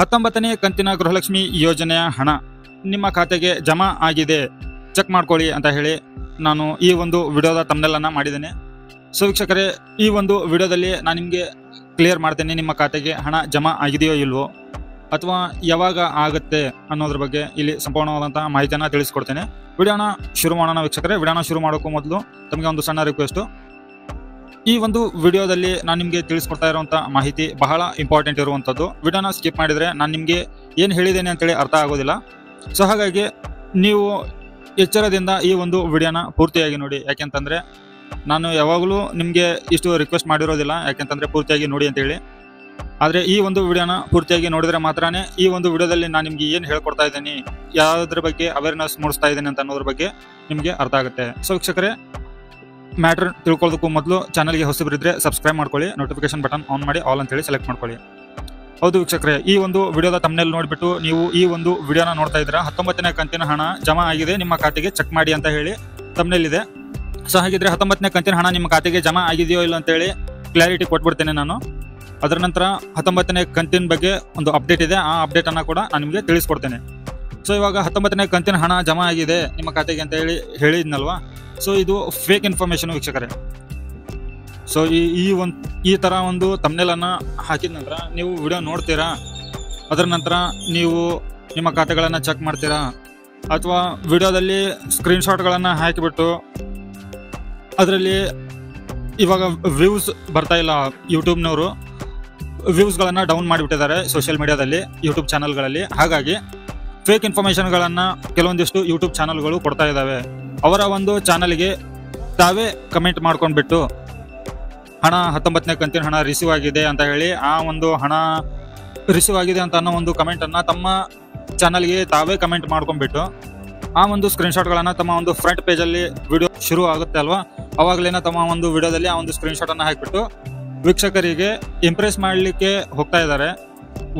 19ನೇ ಕಂತಿನ ಗೃಹಲಕ್ಷ್ಮಿ ಯೋಜನೆಯ ಹಣ ನಿಮ್ಮ ಖಾತೆಗೆ ಜಮಾ ಆಗಿದೆ, ಚೆಕ್ ಮಾಡ್ಕೊಳ್ಳಿ ಅಂತ ಹೇಳಿ ನಾನು ಈ ಒಂದು ವಿಡಿಯೋದ ಥಂಬ್ನೇಲ್ ಅನ್ನು ಮಾಡಿದ್ದೇನೆ. ಸೊ ವೀಕ್ಷಕರೇ, ಈ ಒಂದು ವಿಡಿಯೋದಲ್ಲಿ ನಾನು ನಿಮಗೆ ಕ್ಲಿಯರ್ ಮಾಡ್ತೇನೆ ನಿಮ್ಮ ಖಾತೆಗೆ ಹಣ ಜಮಾ ಆಗಿದೆಯೋ ಇಲ್ವೋ ಅಥವಾ ಯಾವಾಗ ಆಗುತ್ತೆ ಅನ್ನೋದ್ರ ಬಗ್ಗೆ ಇಲ್ಲಿ ಸಂಪೂರ್ಣವಾದಂತಹ ಮಾಹಿತಿಯನ್ನು ತಿಳಿಸ್ಕೊಡ್ತೇನೆ. ವಿಡಿಯೋನ ಶುರು ಮಾಡೋಣ ವೀಕ್ಷಕರೇ. ವಿಡಿಯೋನ ಶುರು ಮಾಡೋಕ್ಕೂ ಮೊದಲು ತಮಗೆ ಒಂದು ಸಣ್ಣ ರಿಕ್ವೆಸ್ಟು. ಈ ಒಂದು ವಿಡಿಯೋದಲ್ಲಿ ನಾನು ನಿಮಗೆ ತಿಳಿಸ್ಕೊಡ್ತಾ ಇರುವಂಥ ಮಾಹಿತಿ ಬಹಳ ಇಂಪಾರ್ಟೆಂಟ್ ಇರುವಂಥದ್ದು. ವಿಡಿಯೋನ ಸ್ಕಿಪ್ ಮಾಡಿದರೆ ನಾನು ನಿಮಗೆ ಏನು ಹೇಳಿದ್ದೇನೆ ಅಂತೇಳಿ ಅರ್ಥ ಆಗೋದಿಲ್ಲ. ಸೊ ಹಾಗಾಗಿ ನೀವು ಎಚ್ಚರದಿಂದ ಈ ಒಂದು ವಿಡಿಯೋನ ಪೂರ್ತಿಯಾಗಿ ನೋಡಿ. ಯಾಕೆಂತಂದರೆ ನಾನು ಯಾವಾಗಲೂ ನಿಮಗೆ ಇಷ್ಟು ರಿಕ್ವೆಸ್ಟ್ ಮಾಡಿರೋದಿಲ್ಲ, ಯಾಕೆಂತಂದರೆ ಪೂರ್ತಿಯಾಗಿ ನೋಡಿ ಅಂತೇಳಿ. ಆದರೆ ಈ ಒಂದು ವಿಡಿಯೋನ ಪೂರ್ತಿಯಾಗಿ ನೋಡಿದರೆ ಮಾತ್ರನೇ ಈ ಒಂದು ವಿಡಿಯೋದಲ್ಲಿ ನಾನು ನಿಮಗೆ ಏನು ಹೇಳ್ಕೊಡ್ತಾ ಇದ್ದೀನಿ, ಯಾವುದ್ರ ಬಗ್ಗೆ ಅವೇರ್ನೆಸ್ ಮೂಡಿಸ್ತಾ ಇದ್ದೀನಿ ಅಂತ ಅನ್ನೋದ್ರ ಬಗ್ಗೆ ನಿಮಗೆ ಅರ್ಥ ಆಗುತ್ತೆ. ಸೊ ವೀಕ್ಷಕರೇ, ಮ್ಯಾಟ್ರ್ ತಿಳ್ಕೊಳ್ಳೋದಕ್ಕೂ ಮೊದಲು ಚಾನಲ್ಗೆ ಹೊಸಬರಿದ್ರೆ ಸಬ್ಸ್ಕ್ರೈಬ್ ಮಾಡ್ಕೊಳ್ಳಿ, ನೋಟಿಫಿಕೇಶನ್ ಬಟನ್ ಆನ್ ಮಾಡಿ ಆಲ್ ಅಂತೇಳಿ ಸೆಲೆಕ್ಟ್ ಮಾಡ್ಕೊಳ್ಳಿ. ಹೌದು ವೀಕ್ಷಕರೇ, ಈ ಒಂದು ವಿಡಿಯೋದ ಥಂಬ್ನೇಲ್ ನೋಡಿಬಿಟ್ಟು ನೀವು ಈ ಒಂದು ವಿಡಿಯೋನ ನೋಡ್ತಾ ಇದ್ದೀರಾ. 19ನೇ ಕಂತಿನ ಹಣ ಜಮಾ ಆಗಿದೆ, ನಿಮ್ಮ ಖಾತೆಗೆ ಚೆಕ್ ಮಾಡಿ ಅಂತ ಹೇಳಿ ಥಂಬ್ನೇಲ್ ಇದೆ. ಸೊ ಹಾಗಿದ್ರೆ 19ನೇ ಕಂತಿನ ಹಣ ನಿಮ್ಮ ಖಾತೆಗೆ ಜಮಾ ಆಗಿದೆಯೋ ಇಲ್ಲ ಅಂತೇಳಿ ಕ್ಲಾರಿಟಿ ಕೊಟ್ಬಿಡ್ತೇನೆ ನಾನು. ಅದರ ನಂತರ 19ನೇ ಕಂತಿನ ಬಗ್ಗೆ ಒಂದು ಅಪ್ಡೇಟ್ ಇದೆ, ಆ ಅಪ್ಡೇಟನ್ನು ಕೂಡ ನಾನು ನಿಮಗೆ ತಿಳಿಸ್ಕೊಡ್ತೇನೆ. ಸೊ ಇವಾಗ 19ನೇ ಕಂತಿನ ಹಣ ಜಮಾ ಆಗಿದೆ ನಿಮ್ಮ ಖಾತೆಗೆ ಅಂತ ಹೇಳಿ ಹೇಳಿದ್ನಲ್ವಾ. ಸೊ ಇದು ಫೇಕ್ ಇನ್ಫಾರ್ಮೇಷನ್ ವೀಕ್ಷಕರೇ. ಸೊ ಈ ಥರ ಒಂದು ಥಂಬ್ನೇಲನ್ನು ಹಾಕಿದ ನಂತರ ನೀವು ವಿಡಿಯೋ ನೋಡ್ತೀರಾ, ಅದರ ನಂತರ ನೀವು ನಿಮ್ಮ ಖಾತೆಗಳನ್ನು ಚೆಕ್ ಮಾಡ್ತೀರಾ, ಅಥವಾ ವಿಡಿಯೋದಲ್ಲಿ ಸ್ಕ್ರೀನ್ಶಾಟ್ಗಳನ್ನು ಹಾಕಿಬಿಟ್ಟು ಅದರಲ್ಲಿ ಇವಾಗ ವ್ಯೂಸ್ ಬರ್ತಾ ಇಲ್ಲ, ಯೂಟ್ಯೂಬ್ನವರು ವ್ಯೂಸ್ಗಳನ್ನು ಡೌನ್ ಮಾಡಿಬಿಟ್ಟಿದ್ದಾರೆ ಸೋಷಿಯಲ್ ಮೀಡಿಯಾದಲ್ಲಿ, ಯೂಟ್ಯೂಬ್ ಚಾನಲ್ಗಳಲ್ಲಿ. ಹಾಗಾಗಿ ಫೇಕ್ ಇನ್ಫಾರ್ಮೇಷನ್ಗಳನ್ನು ಕೆಲವೊಂದಿಷ್ಟು ಯೂಟ್ಯೂಬ್ ಚಾನಲ್ಗಳು ಕೊಡ್ತಾ ಇದ್ದಾವೆ. ಅವರ ಒಂದು ಚಾನಲ್ಗೆ ತಾವೇ ಕಮೆಂಟ್ ಮಾಡ್ಕೊಂಡ್ಬಿಟ್ಟು ಹಣ 19ನೇ ಕಂತಿನ ಹಣ ರಿಸೀವ್ ಆಗಿದೆ ಅಂತ ಹೇಳಿ ಆ ಒಂದು ಹಣ ರಿಸೀವ್ ಆಗಿದೆ ಅಂತ ಅನ್ನೋ ಒಂದು ಕಮೆಂಟನ್ನು ತಮ್ಮ ಚಾನಲ್ಗೆ ತಾವೇ ಕಮೆಂಟ್ ಮಾಡ್ಕೊಂಡ್ಬಿಟ್ಟು ಆ ಒಂದು ಸ್ಕ್ರೀನ್ಶಾಟ್ಗಳನ್ನು ತಮ್ಮ ಒಂದು ಫ್ರಂಟ್ ಪೇಜಲ್ಲಿ ವಿಡಿಯೋ ಶುರು ಆಗುತ್ತೆ ಅಲ್ವಾ, ಅವಾಗಲೇನ ತಮ್ಮ ಒಂದು ವಿಡಿಯೋದಲ್ಲಿ ಆ ಒಂದು ಸ್ಕ್ರೀನ್ಶಾಟನ್ನು ಹಾಕಿಬಿಟ್ಟು ವೀಕ್ಷಕರಿಗೆ ಇಂಪ್ರೆಸ್ ಮಾಡಲಿಕ್ಕೆ ಹೋಗ್ತಾ ಇದ್ದಾರೆ.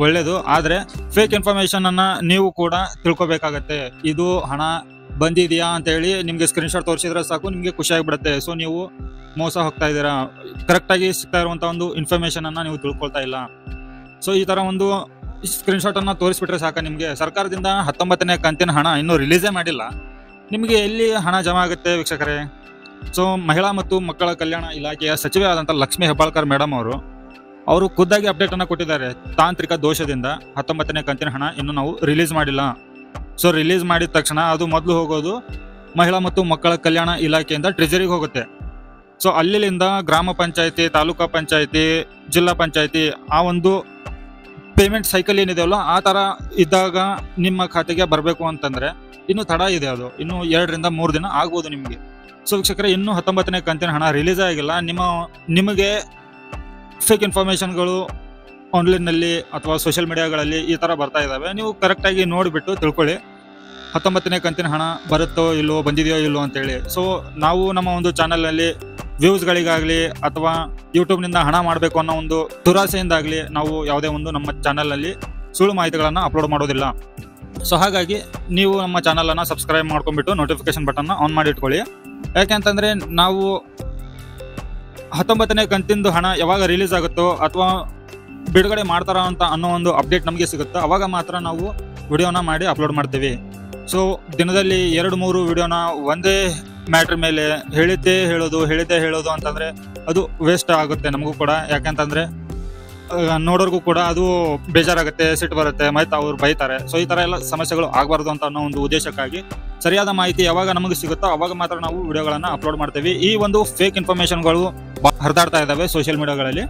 ಒಳ್ಳೆಯದು, ಆದರೆ ಫೇಕ್ ಇನ್ಫಾರ್ಮೇಷನನ್ನು ನೀವು ಕೂಡ ತಿಳ್ಕೊಬೇಕಾಗತ್ತೆ. ಇದು ಹಣ ಬಂದಿದೆಯಾ ಅಂತೇಳಿ ನಿಮಗೆ ಸ್ಕ್ರೀನ್ಶಾಟ್ ತೋರಿಸಿದ್ರೆ ಸಾಕು, ನಿಮಗೆ ಖುಷಿಯಾಗಿಬಿಡುತ್ತೆ. ಸೊ ನೀವು ಮೋಸ ಹೋಗ್ತಾ ಇದ್ದೀರಾ, ಕರೆಕ್ಟಾಗಿ ಸಿಗ್ತಾ ಇರುವಂಥ ಒಂದು ಇನ್ಫಾರ್ಮೇಷನನ್ನು ನೀವು ತಿಳ್ಕೊಳ್ತಾ ಇಲ್ಲ. ಸೊ ಈ ಥರ ಒಂದು ಸ್ಕ್ರೀನ್ಶಾಟನ್ನು ತೋರಿಸ್ಬಿಟ್ರೆ ಸಾಕು ನಿಮಗೆ. ಸರ್ಕಾರದಿಂದ 19ನೇ ಕಂತಿನ ಹಣ ಇನ್ನೂ ರಿಲೀಸೇ ಮಾಡಿಲ್ಲ, ನಿಮಗೆ ಎಲ್ಲಿ ಹಣ ಜಮಾ ಆಗುತ್ತೆ ವೀಕ್ಷಕರೇ. ಸೊ ಮಹಿಳಾ ಮತ್ತು ಮಕ್ಕಳ ಕಲ್ಯಾಣ ಇಲಾಖೆಯ ಸಚಿವೆ ಆದಂಥ ಲಕ್ಷ್ಮೀ ಹೆಬ್ಬಾಳ್ಕರ್ ಮೇಡಮ್ ಅವರು ಖುದ್ದಾಗಿ ಅಪ್ಡೇಟನ್ನು ಕೊಟ್ಟಿದ್ದಾರೆ. ತಾಂತ್ರಿಕ ದೋಷದಿಂದ 19ನೇ ಕಂತಿನ ಹಣ ಇನ್ನೂ ನಾವು ರಿಲೀಸ್ ಮಾಡಿಲ್ಲ. ಸೊ ರಿಲೀಸ್ ಮಾಡಿದ ತಕ್ಷಣ ಅದು ಮೊದಲು ಹೋಗೋದು ಮಹಿಳಾ ಮತ್ತು ಮಕ್ಕಳ ಕಲ್ಯಾಣ ಇಲಾಖೆಯಿಂದ ಟ್ರೆಜರಿಗೆ ಹೋಗುತ್ತೆ. ಸೊ ಅಲ್ಲಿಂದ ಗ್ರಾಮ ಪಂಚಾಯತಿ, ತಾಲೂಕಾ ಪಂಚಾಯತಿ, ಜಿಲ್ಲಾ ಪಂಚಾಯತಿ, ಆ ಒಂದು ಪೇಮೆಂಟ್ ಸೈಕಲ್ ಏನಿದೆಯಲ್ಲ ಆ ಥರ ಇದ್ದಾಗ ನಿಮ್ಮ ಖಾತೆಗೆ ಬರಬೇಕು ಅಂತಂದರೆ ಇನ್ನೂ ತಡ ಇದೆ. ಅದು ಇನ್ನೂ 2 ರಿಂದ 3 ದಿನ ಆಗ್ಬೋದು ನಿಮಗೆ. ಸೊ ವೀಕ್ಷಕರೇ, ಇನ್ನೂ 19ನೇ ಕಂತಿನ ಹಣ ರಿಲೀಸ್ ಆಗಿಲ್ಲ. ನಿಮಗೆ ಫೇಕ್ ಇನ್ಫಾರ್ಮೇಷನ್ಗಳು ಆನ್ಲೈನ್ನಲ್ಲಿ ಅಥವಾ ಸೋಷಿಯಲ್ ಮೀಡಿಯಾಗಳಲ್ಲಿ ಈ ಥರ ಬರ್ತಾ ಇದ್ದಾವೆ. ನೀವು ಕರೆಕ್ಟಾಗಿ ನೋಡಿಬಿಟ್ಟು ತಿಳ್ಕೊಳ್ಳಿ 19ನೇ ಕಂತಿನ ಹಣ ಬರುತ್ತೋ ಇಲ್ಲವೋ, ಬಂದಿದೆಯೋ ಇಲ್ಲವೋ ಅಂತೇಳಿ. ಸೊ ನಾವು ನಮ್ಮ ಒಂದು ಚಾನಲ್ನಲ್ಲಿ ವ್ಯೂಸ್ಗಳಿಗಾಗಲಿ ಅಥವಾ ಯೂಟ್ಯೂಬ್ನಿಂದ ಹಣ ಮಾಡಬೇಕು ಅನ್ನೋ ಒಂದು ದುರಾಸೆಯಿಂದಾಗಲಿ ನಾವು ಯಾವುದೇ ಒಂದು ನಮ್ಮ ಚಾನಲ್ನಲ್ಲಿ ಸುಳ್ಳು ಮಾಹಿತಿಗಳನ್ನು ಅಪ್ಲೋಡ್ ಮಾಡೋದಿಲ್ಲ. ಸೊ ಹಾಗಾಗಿ ನೀವು ನಮ್ಮ ಚಾನಲನ್ನು ಸಬ್ಸ್ಕ್ರೈಬ್ ಮಾಡ್ಕೊಂಡ್ಬಿಟ್ಟು ನೋಟಿಫಿಕೇಶನ್ ಬಟನ್ನ ಆನ್ ಮಾಡಿ ಇಟ್ಕೊಳ್ಳಿ. ಯಾಕೆಂತಂದರೆ ನಾವು 19ನೇ ಕಂತಿಂದು ಹಣ ಯಾವಾಗ ರಿಲೀಸ್ ಆಗುತ್ತೋ ಅಥವಾ ಬಿಡುಗಡೆ ಮಾಡ್ತಾರ ಅಂತ ಅನ್ನೋ ಒಂದು ಅಪ್ಡೇಟ್ ನಮಗೆ ಸಿಗುತ್ತೋ ಅವಾಗ ಮಾತ್ರ ನಾವು ವಿಡಿಯೋನ ಮಾಡಿ ಅಪ್ಲೋಡ್ ಮಾಡ್ತೀವಿ. ಸೊ ದಿನದಲ್ಲಿ 2-3 ವಿಡಿಯೋನ ಒಂದೇ ಮ್ಯಾಟ್ರ್ ಮೇಲೆ ಹೇಳಿದ್ದೇ ಹೇಳೋದು ಅಂತಂದರೆ ಅದು ವೇಸ್ಟ್ ಆಗುತ್ತೆ ನಮಗೂ ಕೂಡ. ಯಾಕೆಂತಂದರೆ ನೋಡೋರ್ಗೂ ಕೂಡ ಅದು ಬೇಜಾರಾಗುತ್ತೆ, ಸಿಟ್ಟು ಬರುತ್ತೆ, ಮತ್ತು ಅವ್ರು ಬೈತಾರೆ. ಸೊ ಈ ಥರ ಎಲ್ಲ ಸಮಸ್ಯೆಗಳು ಆಗಬಾರ್ದು ಅಂತ ಅನ್ನೋ ಒಂದು ಉದ್ದೇಶಕ್ಕಾಗಿ ಸರಿಯಾದ ಮಾಹಿತಿ ಯಾವಾಗ ನಮಗೆ ಸಿಗುತ್ತೋ ಅವಾಗ ಮಾತ್ರ ನಾವು ವಿಡಿಯೋಗಳನ್ನು ಅಪ್ಲೋಡ್ ಮಾಡ್ತೀವಿ. ಈ ಒಂದು ಫೇಕ್ ಇನ್ಫಾರ್ಮೇಷನ್ಗಳು ಹರಿದಾಡ್ತಾ ಇದ್ದಾವೆ ಸೋಷಿಯಲ್ ಮೀಡಿಯಾಗಳಲ್ಲಿ.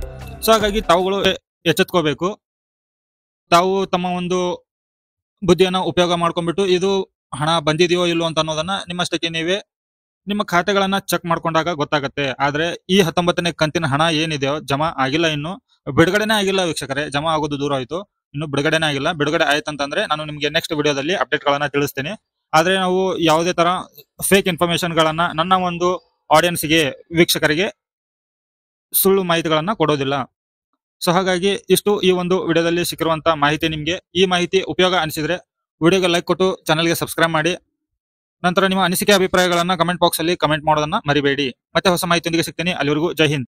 ಸೊ ಹಾಗಾಗಿ ತಾವುಗಳು ಎಚ್ಚೆತ್ಕೋಬೇಕು. ತಾವು ತಮ್ಮ ಒಂದು ಬುದ್ಧಿಯನ್ನು ಉಪಯೋಗ ಮಾಡ್ಕೊಂಡ್ಬಿಟ್ಟು ಇದು ಹಣ ಬಂದಿದೆಯೋ ಇಲ್ಲೋ ಅಂತ ಅನ್ನೋದನ್ನು ನಿಮ್ಮಷ್ಟಕ್ಕೆ ನೀವೇ ನಿಮ್ಮ ಖಾತೆಗಳನ್ನು ಚೆಕ್ ಮಾಡ್ಕೊಂಡಾಗ ಗೊತ್ತಾಗುತ್ತೆ. ಆದರೆ ಈ 19ನೇ ಕಂತಿನ ಹಣ ಏನಿದೆಯೋ ಜಮಾ ಆಗಿಲ್ಲ, ಇನ್ನು ಬಿಡುಗಡೆನೇ ಆಗಿಲ್ಲ ವೀಕ್ಷಕರೇ. ಜಮಾ ಆಗೋದು ದೂರ ಆಯಿತು, ಇನ್ನು ಬಿಡುಗಡೆನೇ ಆಗಿಲ್ಲ. ಬಿಡುಗಡೆ ಆಯ್ತಂತಂದ್ರೆ ನಾನು ನಿಮಗೆ ನೆಕ್ಸ್ಟ್ ವಿಡಿಯೋದಲ್ಲಿ ಅಪ್ಡೇಟ್ಗಳನ್ನು ತಿಳಿಸ್ತೀನಿ. ಆದರೆ ನಾವು ಯಾವುದೇ ಥರ ಫೇಕ್ ಇನ್ಫಾರ್ಮೇಷನ್ಗಳನ್ನು ನನ್ನ ಒಂದು ಆಡಿಯನ್ಸ್ಗೆ, ವೀಕ್ಷಕರಿಗೆ ಸುಳ್ಳು ಮಾಹಿತಿಗಳನ್ನು ಕೊಡೋದಿಲ್ಲ. ಸೊ ಹಾಗಾಗಿ ಇಷ್ಟು ಈ ಒಂದು ವಿಡಿಯೋದಲ್ಲಿ ಸಿಕ್ಕಿರುವಂಥ ಮಾಹಿತಿ. ನಿಮಗೆ ಈ ಮಾಹಿತಿ ಉಪಯೋಗ ಅನಿಸಿದರೆ ವಿಡಿಯೋಗೆ ಲೈಕ್ ಕೊಟ್ಟು ಚಾನಲ್ಗೆ ಸಬ್ಸ್ಕ್ರೈಬ್ ಮಾಡಿ. ನಂತರ ನಿಮ್ಮ ಅನಿಸಿಕೆ ಅಭಿಪ್ರಾಯಗಳನ್ನು ಕಮೆಂಟ್ ಬಾಕ್ಸಲ್ಲಿ ಕಮೆಂಟ್ ಮಾಡೋದನ್ನು ಮರಿಬೇಡಿ. ಮತ್ತೆ ಹೊಸ ಮಾಹಿತಿಯೊಂದಿಗೆ ಸಿಗ್ತೀನಿ. ಅಲ್ಲಿವರೆಗೂ ಜೈ ಹಿಂದ್.